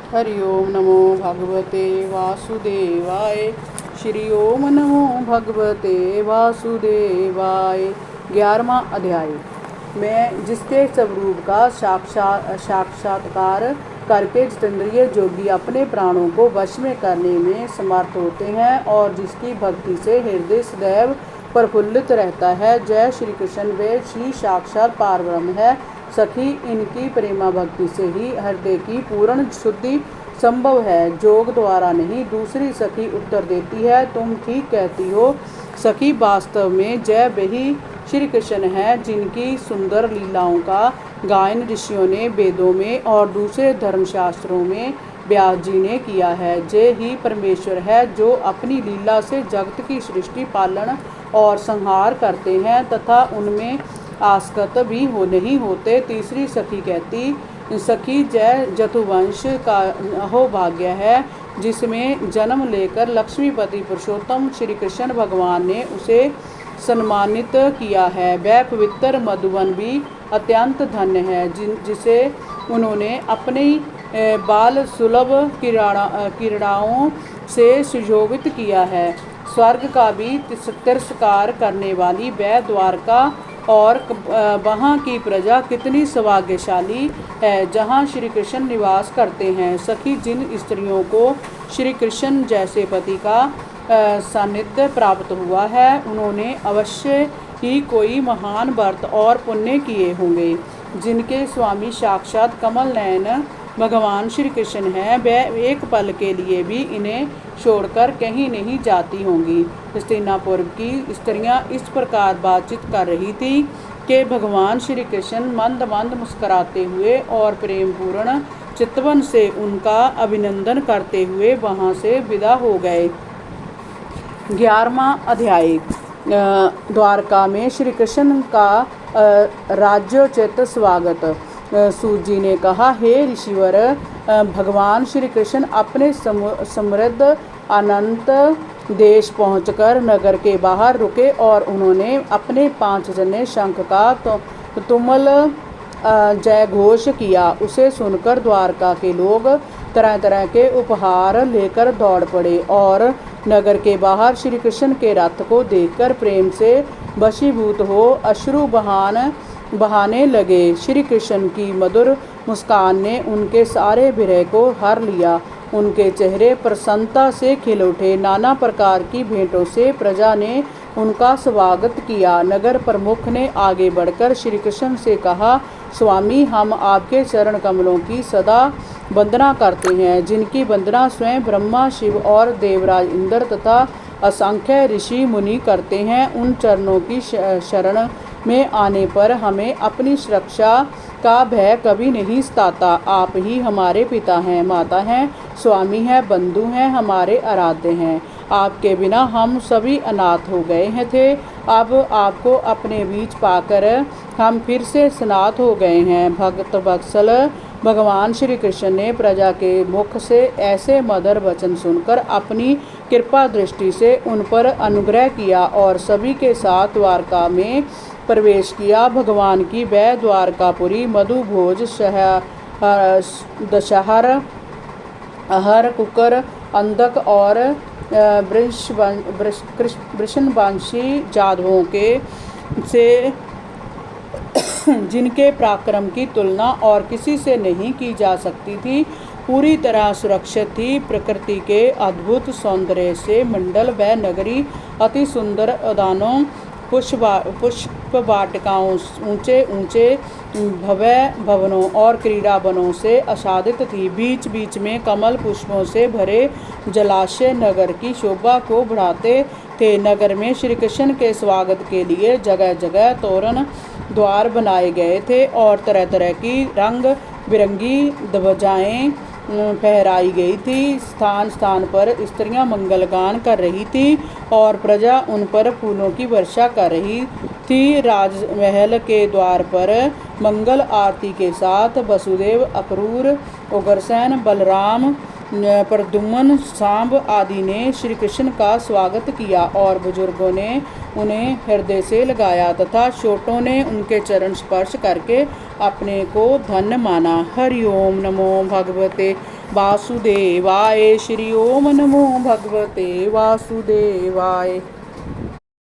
हरि ओम नमो भगवते वासुदेवाय। श्री ओम नमो भगवते वासुदेवाय। 11वां अध्याय। मैं जिसके स्वरूप का साक्षात्कार करके जितेंद्रिय जोगी अपने प्राणों को वश में करने में समर्थ होते हैं और जिसकी भक्ति से हृदय सदैव प्रफुल्लित रहता है, जय श्री कृष्ण वे श्री साक्षात पारब्रह्म है। सखी, इनकी प्रेमा भक्ति से ही हृदय की पूर्ण शुद्धि संभव है, योग द्वारा नहीं। दूसरी सखी उत्तर देती है, तुम ठीक कहती हो सखी, वास्तव में जय वही श्री कृष्ण है जिनकी सुंदर लीलाओं का गायन ऋषियों ने वेदों में और दूसरे धर्मशास्त्रों में व्यास जी ने किया है। जय ही परमेश्वर है जो अपनी लीला से जगत की सृष्टि, पालन और संहार करते हैं तथा उनमें आसक्त भी नहीं होते। तीसरी सखी कहती, सखी जय जतुवंश का हो भाग्य है जिसमें जन्म लेकर लक्ष्मीपति पुरुषोत्तम श्री कृष्ण भगवान ने उसे सम्मानित किया है। वह पवित्र मधुवन भी अत्यंत धन्य है जिसे उन्होंने अपनी बाल सुलभ क्रीड़ाओं से सुशोभित किया है। स्वर्ग का भी तिरस्कार करने वाली वह द्वारका और वहाँ की प्रजा कितनी सौभाग्यशाली है जहाँ श्री कृष्ण निवास करते हैं। सखी, जिन स्त्रियों को श्री कृष्ण जैसे पति का सानिध्य प्राप्त हुआ है उन्होंने अवश्य ही कोई महान व्रत और पुण्य किए होंगे। जिनके स्वामी साक्षात कमल नयन भगवान श्री कृष्ण हैं, वह एक पल के लिए भी इन्हें छोड़कर कहीं नहीं जाती होंगी। हस्तिनापुर की स्त्रियां इस प्रकार बातचीत कर रही थी कि भगवान श्री कृष्ण मंद मंद मुस्कुराते हुए और प्रेम पूर्ण चितवन से उनका अभिनंदन करते हुए वहां से विदा हो गए। 11वां अध्याय। द्वारका में श्री कृष्ण का राज्योचित स्वागत। सूत जी ने कहा, हे ऋषिवर, भगवान श्री कृष्ण अपने समृद्ध अनंत देश पहुंचकर नगर के बाहर रुके और उन्होंने अपने 5 जने शंख का तुमल जय घोष किया। उसे सुनकर द्वारका के लोग तरह तरह के उपहार लेकर दौड़ पड़े और नगर के बाहर श्री कृष्ण के रथ को देखकर प्रेम से वशीभूत हो अश्रु बहाने लगे। श्री कृष्ण की मधुर मुस्कान ने उनके सारे विरह को हर लिया। उनके चेहरे प्रसन्नता से खिल उठे। नाना प्रकार की भेंटों से प्रजा ने उनका स्वागत किया। नगर प्रमुख ने आगे बढ़कर श्री कृष्ण से कहा, स्वामी, हम आपके चरण कमलों की सदा वंदना करते हैं, जिनकी वंदना स्वयं ब्रह्मा, शिव और देवराज इंद्र तथा असंख्य ऋषि मुनि करते हैं। उन चरणों की शरण में आने पर हमें अपनी सुरक्षा का भय कभी नहीं सताता। आप ही हमारे पिता हैं, माता हैं, स्वामी हैं, बंधु हैं, हमारे आराध्य हैं। आपके बिना हम सभी अनाथ हो गए हैं थे। अब आपको अपने बीच पाकर हम फिर से स्नात हो गए हैं। भक्त वत्सल भगवान श्री कृष्ण ने प्रजा के मुख से ऐसे मधुर वचन सुनकर अपनी कृपा दृष्टि से उन पर अनुग्रह किया और सभी के साथ द्वारका में प्रवेश किया। भगवान की वह द्वारकापुरी मधुभोज दशहर अहर कुकर अंधक और वृषणवंशी जादवों के से जिनके पराक्रम की तुलना और किसी से नहीं की जा सकती थी, पूरी तरह सुरक्षित थी। प्रकृति के अद्भुत सौंदर्य से मंडल व नगरी अति सुंदर उद्यानों, पुष्प वाटिकाओं, ऊंचे ऊंचे भव्य भवनों और क्रीड़ा वनों से आच्छादित थी। बीच बीच में कमल पुष्पों से भरे जलाशय नगर की शोभा को बढ़ाते थे। नगर में श्री कृष्ण के स्वागत के लिए जगह जगह तोरण द्वार बनाए गए थे और तरह तरह की रंग बिरंगी ध्वजाएं फहराई गई थी। स्थान स्थान पर स्त्रियां मंगलगान कर रही थी और प्रजा उन पर फूलों की वर्षा कर रही थी। राजमहल के द्वार पर मंगल आरती के साथ वसुदेव, अक्रूर, उग्रसेन, बलराम, प्रद्युम्न, सांब आदि ने श्री कृष्ण का स्वागत किया और बुजुर्गों ने उन्हें हृदय से लगाया तथा छोटों ने उनके चरण स्पर्श करके अपने को धन्य माना। हरि ओम नमो भगवते वासुदेवाय। श्री ओम नमो भगवते वासुदेवाय।